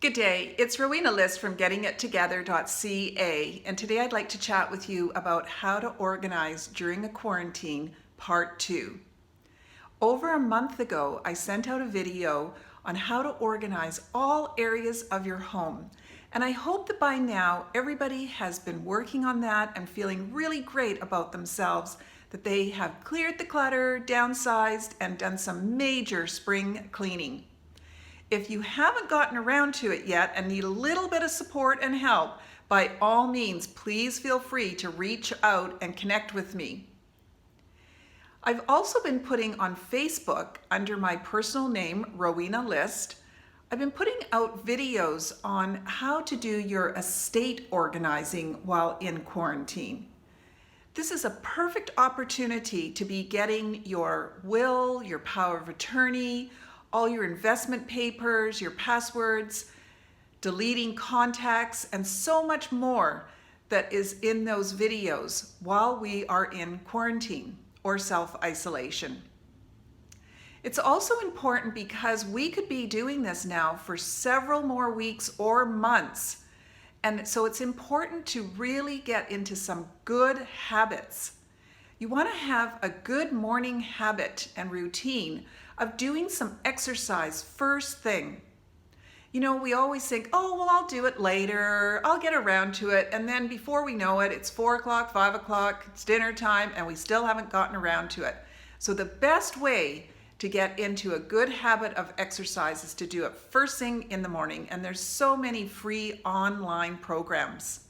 Good day, it's Rowena List from GettingItTogether.ca, and today I'd like to chat with you about how to organize during a quarantine, part 2. Over a month ago, I sent out a video on how to organize all areas of your home, and I hope that by now everybody has been working on that and feeling really great about themselves, that they have cleared the clutter, downsized, and done some major spring cleaning. If you haven't gotten around to it yet and need a little bit of support and help, by all means, please feel free to reach out and connect with me. I've also been putting on Facebook under my personal name, Rowena List. I've been putting out videos on how to do your estate organizing while in quarantine. This is a perfect opportunity to be getting your will, your power of attorney, all your investment papers, your passwords, deleting contacts, and so much more that is in those videos while we are in quarantine or self-isolation. It's also important because we could be doing this now for several more weeks or months. And so it's important to really get into some good habits. You want to have a good morning habit and routine of doing some exercise first thing. You know, we always think, oh, well, I'll do it later, I'll get around to it, and then before we know it, it's 4 o'clock, 5 o'clock, it's dinner time, and we still haven't gotten around to it. So the best way to get into a good habit of exercise is to do it first thing in the morning, and there's so many free online programs.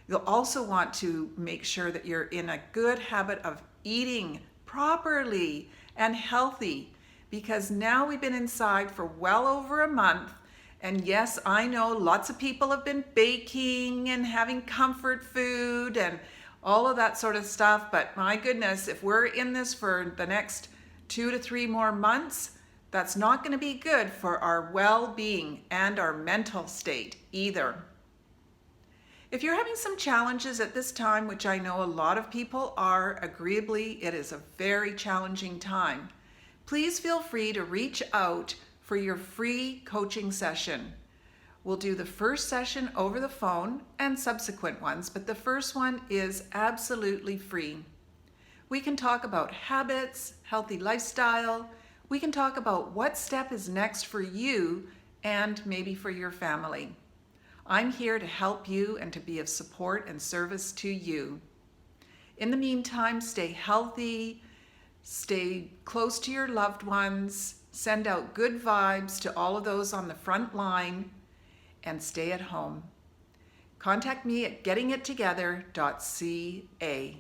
You'll also want to make sure that you're in a good habit of eating properly and healthy, because now we've been inside for well over a month, and yes, I know lots of people have been baking and having comfort food and all of that sort of stuff, but my goodness, if we're in this for the next 2 to 3 more months, that's not going to be good for our well-being and our mental state either. If you're having some challenges at this time, which I know a lot of people are, agreeably, it is a very challenging time, please feel free to reach out for your free coaching session. We'll do the first session over the phone and subsequent ones, but the first one is absolutely free. We can talk about habits, healthy lifestyle. We can talk about what step is next for you and maybe for your family. I'm here to help you and to be of support and service to you. In the meantime, stay healthy, stay close to your loved ones, send out good vibes to all of those on the front line, and stay at home. Contact me at GettingItTogether.ca.